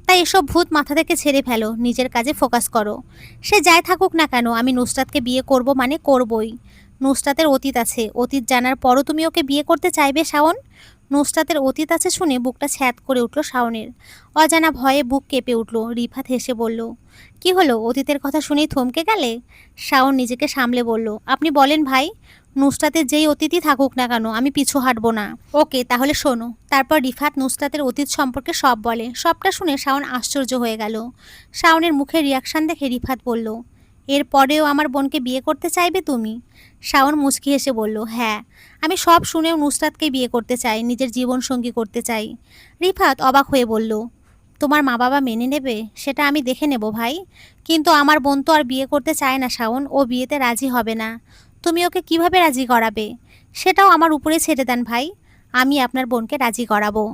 তাই এসব ভূত মাথা থেকে ছেড়ে ফেলো, নিজের কাজে ফোকাস করো। সে যাই থাকুক না কেন, আমি নুসরাতকে বিয়ে করব মানে করবই। নুসরাতের অতীত আছে, অতীত জানার পরও তুমি ওকে বিয়ে করতে চাইবে শাওন? নুসরাতের অতীত আছে শুনে বুকটা ছ্যাদ করে উঠল শাওনের। অজানা ভয়ে বুক কেঁপে উঠল। রিফাত হেসে বলল, কি হলো, অতীতের কথা শুনেই থমকে গেলে? শাওন নিজেকে সামলে বলল, আপনি বলেন ভাই, নুসরাতের যেই অতীতই থাকুক না কেন আমি পিছু হাঁটবো না। ওকে তাহলে শোনো। তারপর রিফাত নুসরাতের অতীত সম্পর্কে সব বলে। সবটা শুনে শাওন আশ্চর্য হয়ে গেল। শাওনের মুখের রিয়াকশন দেখে রিফাত বলল, এরপরেও আমার বোনকে বিয়ে করতে চাইবে তুমি? শাওন মুচকি হেসে বলল, হ্যাঁ, আমি সব শুনেও নুসরাতকে বিয়ে করতে চাই, নিজের জীবনসঙ্গী করতে চাই। রিফাত অবাক হয়ে বলল, তোমার মা বাবা মেনে নেবে? সেটা আমি দেখে নেব ভাই। কিন্তু আমার বোন তো আর বিয়ে করতে চায় না শাওন, ও বিয়েতে রাজি হবে না। তুমি ওকে কিভাবে রাজি করাবে? সেটাও আমার উপরে ছেড়ে দেন ভাই, আমি আপনার বোনকে রাজি করাবো।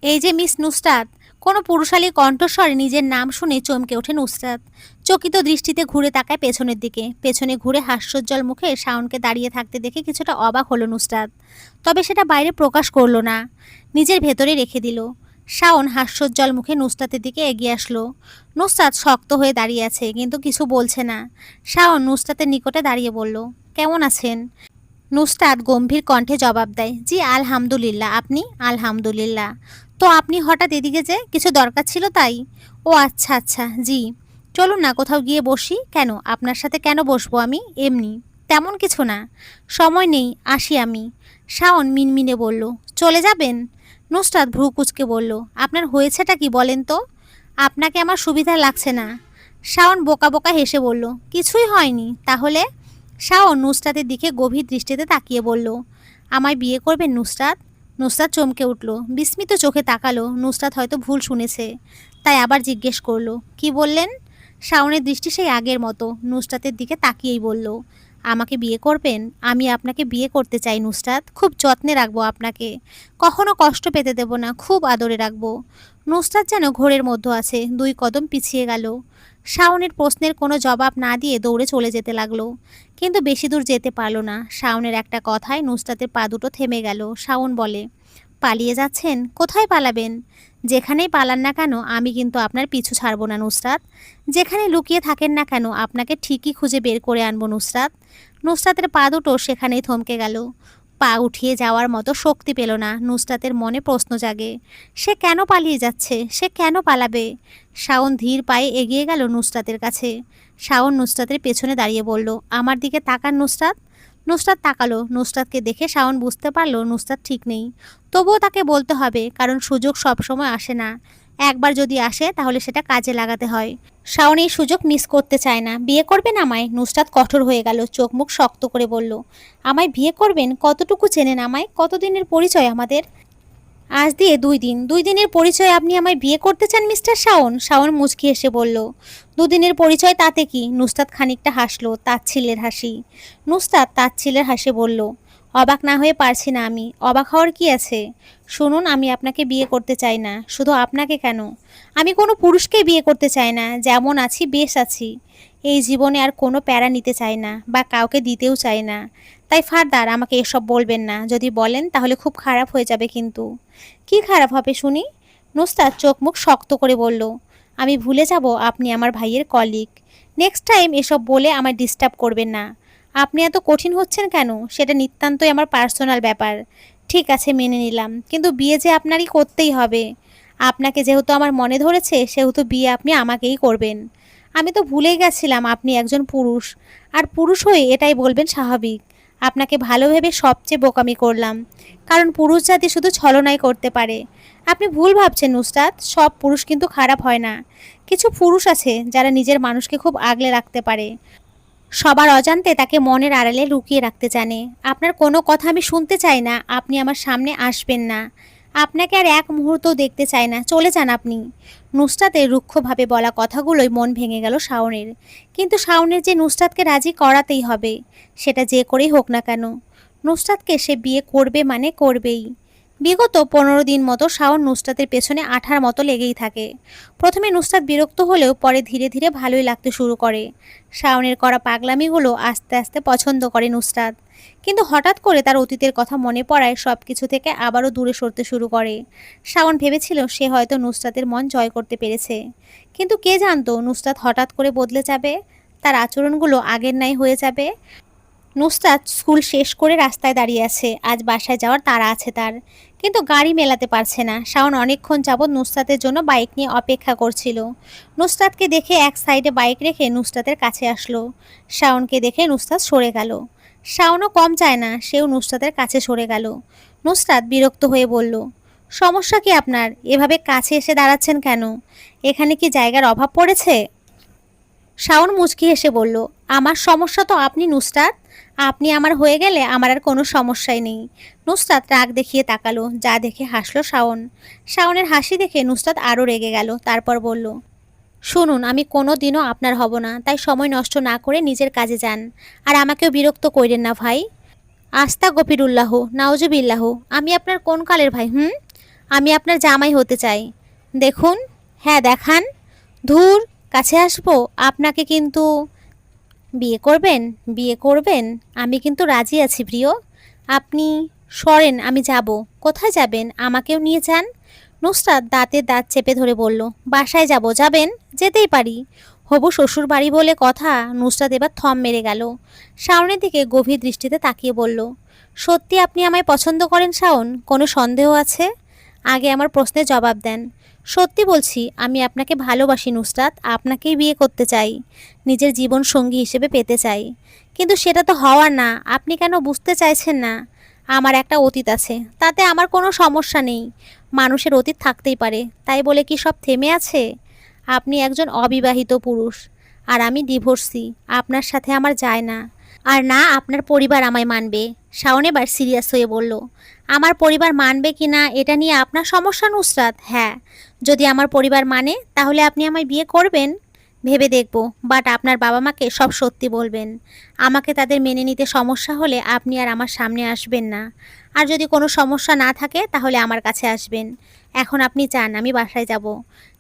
এই যে মিস নুসরাত। কোনো পুরুষালী কণ্ঠস্বরে নিজের নাম শুনে চমকে ওঠে নুসরাত। চকিত দৃষ্টিতে ঘুরে তাকায় পেছনের দিকে। পেছনে ঘুরে হাস্যোজ্জ্বল মুখে শাওনকে দাঁড়িয়ে থাকতে দেখে কিছুটা অবাক হলো নুসরাত। তবে সেটা বাইরে প্রকাশ করলো না, নিজের ভেতরে রেখে দিল। শাওন হাস্যোজ্জ্বল মুখে নুসরাতের দিকে এগিয়ে আসলো। নুসরাত শক্ত হয়ে দাঁড়িয়ে আছে, কিন্তু কিছু বলছে না। শাওন নুসরাতের নিকটে দাঁড়িয়ে বলল, কেমন আছেন? নুসরাত গম্ভীর কণ্ঠে জবাব দেয়, জি আলহামদুলিল্লাহ। আপনি? আলহামদুলিল্লাহ। তো আপনি হঠাৎ এদিকে, যে কিছু দরকার ছিল তাই? ও আচ্ছা আচ্ছা, জি। চলুন না কোথাও গিয়ে বসি। কেন, আপনার সাথে কেন বসবো আমি? এমনি, তেমন কিছু না। সময় নেই, আসি আমি। শাওন মিনমিনে বলল, চলে যাবেন? নুসরাত ভ্রু কুচকে বলল, আপনার হয়েছেটা কি বলেন তো? আপনাকে আমার সুবিধা লাগছে না। শাওন বোকা বোকা হেসে বলল, কিছুই হয়নি। তাহলে? শাওন নুসরাতের দিকে গভীর দৃষ্টিতে তাকিয়ে বলল, আমায় বিয়ে করবেন নুসরাত? নুসরাত চমকে উঠল, বিস্মিত চোখে তাকালো। নুসরাত হয়তো ভুল শুনেছে, তাই আবার জিজ্ঞেস করলো, কি বললেন? শাওনের দৃষ্টি সেই আগের মতো, নুসরাতের দিকে তাকিয়েই বলল, আমাকে বিয়ে করবেন? আমি আপনাকে বিয়ে করতে চাই নুসরাত, খুব যত্নে রাখবো আপনাকে, কখনো কষ্ট পেতে দেব না, খুব আদরে রাখবো। নুসরাত যেন ঘোরের মধ্যে আছে, 2 কদম পিছিয়ে গেল। শাওনের প্রশ্নের কোনো জবাব না দিয়ে দৌড়ে চলে যেতে লাগলো, কিন্তু বেশি দূর যেতে পারলো না। শাওনের একটা কথায় নুসরাতের পা দুটো থেমে গেল। শাওন বলে, পালিয়ে যাচ্ছেন? কোথায় পালাবেন? যেখানেই পালান না কেন আমি কিন্তু আপনার পিছু ছাড়বো না নুসরাত। যেখানে লুকিয়ে থাকেন না কেন আপনাকে ঠিকই খুঁজে বের করে আনবো নুসরাত। নুসরাতের পা দুটো সেখানেই থমকে গেল। পা উঠিয়ে যাওয়ার মতো শক্তি পেল না। নুসরাতের মনে প্রশ্ন জাগে, সে কেন পালিয়ে যাচ্ছে? সে কেন পালাবে? শাওন ধীর পায়ে এগিয়ে গেল নুসরাতের কাছে। শাওন নুসরাতের পেছনে দাঁড়িয়ে বলল, আমার দিকে তাকান নুসরাত। নুসরাত তাকালো। নুসরাতকে দেখে শাওন বুঝতে পারল নুসরাত ঠিক নেই। তবুও তাকে বলতে হবে, কারণ সুযোগ সবসময় আসে না। একবার যদি আসে তাহলে সেটা কাজে লাগাতে হয়। শাওন এই সুযোগ মিস করতে চায় না। বিয়ে করবেন আমায়? নুসরাত কঠোর হয়ে গেল, চোখ মুখ শক্ত করে বলল, আমায় বিয়ে করবেন? কতটুকু চেনেন আমায়? কতদিনের পরিচয় আমাদের? আজ দিয়ে 2 দিন। 2 দিনের পরিচয় আপনি আমায় বিয়ে করতে চান মিস্টার শাওন? শাওন মুচকি হেসে বলল, 2 দিনের পরিচয় তাতে কি? নুসরাত খানিকটা হাসলো, তাচ্ছিল্যের হাসি। নুসরাত তাচ্ছিল্যের হাসি বলল, অবাক না হয়ে পারছি না আমি। অবাক হওয়ার কি আছে? শুনুন, আমি আপনাকে বিয়ে করতে চাই না। শুধু আপনাকে কেন, আমি কোনো পুরুষকেই বিয়ে করতে চাই না। যেমন আছি বেশ আছি। এই জীবনে আর কোনো প্যারা নিতে চাই না, বা কাউকে দিতেও চাই না। তাই ফারদার আমাকে এসব বলবেন না। যদি বলেন তাহলে খুব খারাপ হয়ে যাবে। কিন্তু কি খারাপ হবে শুনি? নুসরাত চোখ মুখ শক্ত করে বলল, আমি ভুলে যাব আপনি আমার ভাইয়ের কলিগ। নেক্সট টাইম এসব বলে আমায় ডিস্টার্ব করবেন না। আপনি এত কঠিন হচ্ছেন কেন? সেটা নিতান্তই আমার পার্সোনাল ব্যাপার। ঠিক আছে, মেনে নিলাম, কিন্তু বিয়ে যে আপনারই করতেই হবে। আপনাকে যেহেতু আমার মনে ধরেছে, সেহেতু বিয়ে আপনি আমাকেই করবেন। আমি তো ভুলেই গেছিলাম আপনি একজন পুরুষ। আর পুরুষ হয়ে এটাই বলবেন স্বাভাবিক। আপনাকে ভালো ভেবে সবচেয়ে বোকামি করলাম, কারণ পুরুষ জাতি শুধু ছলনাই করতে পারে। আপনি ভুল ভাবছেন নুসরাত, সব পুরুষ কিন্তু খারাপ হয় না। কিছু পুরুষ আছে যারা নিজের মানুষকে খুব আগলে রাখতে পারে। সবার অজান্তে তাকে মনের আড়ালে লুকিয়ে রাখতে জানে। আপনার কোনো কথা আমি শুনতে চাই না। আপনি আমার সামনে আসবেন না। আপনাকে আর এক মুহূর্তও দেখতে চাই না। চলে যান আপনি। নুসরাতের রুক্ষভাবে বলা কথাগুলোই মন ভেঙে গেল শাওনের। কিন্তু শাওনের যে নুসরাতকে রাজি করাতেই হবে, সেটা যে করেই হোক না কেন। নুসরাতকে সে বিয়ে করবে মানে করবেই। বিগত 15 দিন মতো শাওন নুসরাতের পেছনে আঠার মতো লেগেই থাকে। প্রথমে নুসরাত বিরক্ত হলেও পরে ধীরে ধীরে ভালোই লাগতে শুরু করে। শাওনের করা পাগলামিগুলো আস্তে আস্তে পছন্দ করে নুসরাত। কিন্তু হঠাৎ করে তার অতীতের কথা মনে পড়ায় সব কিছু থেকে আবারও দূরে সরতে শুরু করে। শাওন ভেবেছিল সে হয়তো নুসরাতের মন জয় করতে পেরেছে, কিন্তু কে জানতো নুসরাত হঠাৎ করে বদলে যাবে, তার আচরণগুলো আগের ন্যায় হয়ে যাবে। নুসরাত স্কুল শেষ করে রাস্তায় দাঁড়িয়ে আছে। আজ বাসায় যাওয়ার তাড়া আছে তার, কিন্তু গাড়ি মেলাতে পারছে না। শাওন অনেকক্ষণ যাবৎ নুসরাতের জন্য বাইক নিয়ে অপেক্ষা করছিল। নুসরাতকে দেখে এক সাইডে বাইক রেখে নুসরাতের কাছে আসলো। শাওনকে দেখে নুসরাত সরে গেল। শাওনও কম চায় না, সেও নুসরাতের কাছে সরে গেল। নুসরাত বিরক্ত হয়ে বলল, সমস্যা কি আপনার? এভাবে কাছে এসে দাঁড়াচ্ছেন কেন? এখানে কি জায়গার অভাব পড়েছে? শাওন মুচকি হেসে বলল, আমার সমস্যা তো আপনি নুসরাত। আপনি আমার হয়ে গেলে আমার আর কোনো সমস্যাই নেই। নুসরাত রাগ দেখিয়ে তাকালো, যা দেখে হাসলো শাওন। শাওনের হাসি দেখে নুসরাত আরও রেগে গেল। তারপর বলল, শুনুন, আমি কোনো দিনও আপনার হব না, তাই সময় নষ্ট না করে নিজের কাজে যান। আর আমাকেও বিরক্ত কইরেন না ভাই। আস্তা গফিরুল্লাহ, নাউজুবিল্লাহ। আমি আপনার কোন কালের ভাই? আমি আপনার জামাই হতে চাই। দেখুন, হ্যাঁ দেখান। ধুর, কাছে আসবো? আপনাকে কিন্তু বিয়ে করবেন? বিয়ে করবেন? আমি কিন্তু রাজি আছি প্রিয়। আপনি সরেন, আমি যাব। কোথায় যাবেন? আমাকেও নিয়ে যান। নুসরাত দাঁতে দাঁত চেপে ধরে বলল, বাসায় যাব। যাবেন? যেতেই পারি। হবু শ্বশুর বাড়ি বলে কথা। নুসরাত এবার থম মেরে গেল। শাওনের দিকে গভীর দৃষ্টিতে তাকিয়ে বলল, সত্যি আপনি আমায় পছন্দ করেন শাওন? কোনো সন্দেহ আছে? আগে আমার প্রশ্নের জবাব দেন। সত্যি বলছি, আমি আপনাকে ভালোবাসি নুসরাত। আপনাকেই বিয়ে করতে চাই, নিজের জীবন সঙ্গী হিসেবে পেতে চাই। কিন্তু সেটা তো হওয়ার না। আপনি কেন বুঝতে চাইছেন না? আমার একটা অতীত আছে, তাতে আমার কোনো সমস্যা নেই। মানুষের অতীত থাকতেই পারে, তাই বলে কি সব থেমে আছে? আপনি একজন অবিবাহিত পুরুষ, আর আমি ডিভোর্সি। আপনার সাথে আমার যায় না। আর না আপনার পরিবার আমায় মানবে। শাওন এবার সিরিয়াস হয়ে বলল, আমার পরিবার মানবে কি না এটা নিয়ে আপনার সমস্যা নুসরাত? হ্যাঁ, যদি আমার পরিবার মানে তাহলে আপনি আমায় বিয়ে করবেন। ভেবে দেখব, বাট আপনার বাবা মাকে সব সত্যি বলবেন। আমাকে তাদের মেনে নিতে সমস্যা হলে আপনি আর আমার সামনে আসবেন না। আর যদি কোনো সমস্যা না থাকে তাহলে আমার কাছে আসবেন। এখন আপনি চান আমি বাসায় যাব।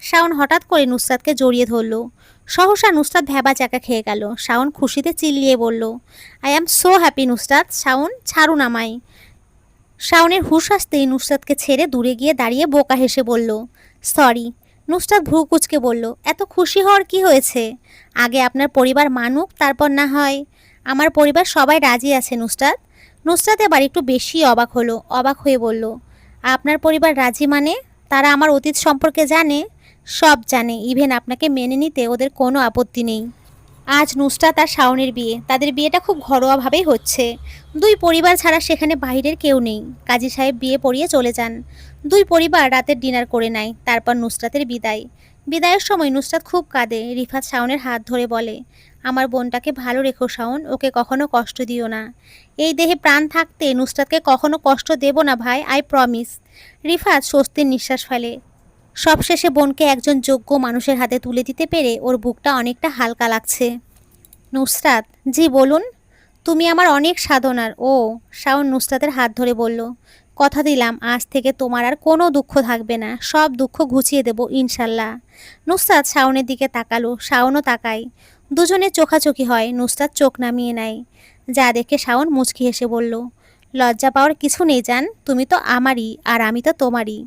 শাওন হঠাৎ করে নুসরাতকে জড়িয়ে ধরল। সহসা নুসরাত ভ্যাবা চাকা খেয়ে গেল। শাওন খুশিতে চিল্লিয়ে বলল, I am so happy Nusrat. Shaon, ছাড়ুন আমায়। শাওনের হুঁশ আসতেই নুসরাতকে ছেড়ে দূরে গিয়ে দাঁড়িয়ে বোকা হেসে বলল, সরি। নুসরাত ভ্রু কুঁচকে বলল, এত খুশি হওয়ার কি হয়েছে? আগে আপনার পরিবার মানুক, তারপর না হয়। আমার পরিবার সবাই রাজি আছে নুসরাত। নুসরাত এবার একটু বেশি অবাক হলো, অবাক হয়ে বলল, আপনার পরিবার রাজি মানে? তারা আমার অতীত সম্পর্কে জানে? সব জানে, ইভেন আপনাকে মেনে নিতে ওদের কোনো আপত্তি নেই। আজ নুসরাত আর শাওনের বিয়ে। তাদের বিয়েটা খুব ঘরোয়াভাবেই হচ্ছে। দুই পরিবার ছাড়া সেখানে বাইরের কেউ নেই। কাজী সাহেব বিয়ে পড়িয়ে চলে যান। দুই পরিবার রাতের ডিনার করে নেয়। তারপর নুসরাতের বিদায়। বিদায়ের সময় নুসরাত খুব কাঁদে। রিফাত শাওনের হাত ধরে বলে, আমার বোনটাকে ভালো রেখো শাওন, ওকে কখনো কষ্ট দিও না। এই দেহে প্রাণ থাকতে নুসরাতকে কখনো কষ্ট দেব না ভাই, আই প্রমিস। রিফাত স্বস্তির নিঃশ্বাস ফেলে। সবশেষে বোনকে একজন যোগ্য মানুষের হাতে তুলে দিতে পেরে ওর বুকটা অনেকটা হালকা লাগছে। নুসরাত, জি বলুন। তুমি আমার অনেক সাধনার। ও, শাওন নুসরাতের হাত ধরে বলল, কথা দিলাম আজ থেকে তোমার আর কোনো দুঃখ থাকবে না, সব দুঃখ ঘুচিয়ে দেব ইনশাল্লাহ। নুসরাত শাওনের দিকে তাকালো, শাওনও তাকায়। দুজনে চোখাচোখি হয়। নুসরাত চোখ নামিয়ে নেয়। যা দেখে শাওন মুচকি হেসে বলল, লজ্জা পাওয়ার কিছু নেই জান, তুমি তো আমারই আর আমি তো তোমারই।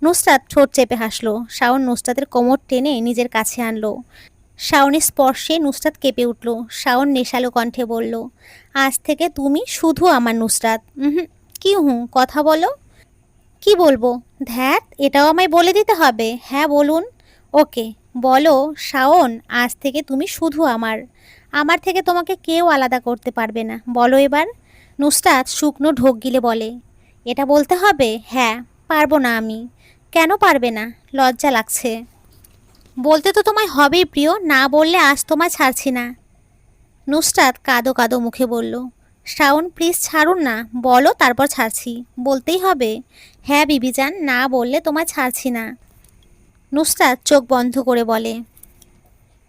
নুসরাত ঠোঁট চেপে হাসলো। শাওন নুসরাতের কোমর টেনে নিজের কাছে আনলো। শাওনের স্পর্শে নুসরাত কেঁপে উঠল। শাওন নেশালো কণ্ঠে বলল, আজ থেকে তুমি শুধু আমার নুসরাত। কি কথা বলো। কি বলবো? ধ্যাত, এটাও আমায় বলে দিতে হবে? হ্যাঁ বলুন। ওকে, বলো শাওন, আজ থেকে তুমি শুধু আমার। আমার থেকে তোমাকে কেউ আলাদা করতে পারবে না। বলো এবার। নুসরাত শুকনো ঢোক গিলে বলে, এটা বলতে হবে? হ্যাঁ। পারবো না আমি। কেন পারবে না? লজ্জা লাগছে। বলতে তো তোমায় হবেই প্রিয়, না বললে আজ তোমায় ছাড়ছি না। নুসরাত কাঁদো কাঁদো মুখে বলল, শাওন প্লিজ ছাড়ুন না, বলো তারপর ছাড়ছি। বলতেই হবে? হ্যাঁ বিবিজান, না বললে তোমায় ছাড়ছি না। নুসরাত চোখ বন্ধ করে বলে,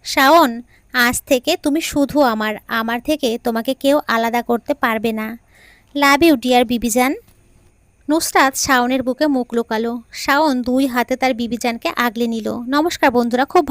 শাওন, আজ থেকে তুমি শুধু আমার। আমার থেকে তোমাকে কেউ আলাদা করতে পারবে না। লাভ ইউ ডিয়ার বিবিজান। নুসরাত শাওনের বুকে মুখ লুকালো। শাওন দুই হাতে তার বিবিজানকে আগলে নিল। নমস্কার বন্ধুরা, খুব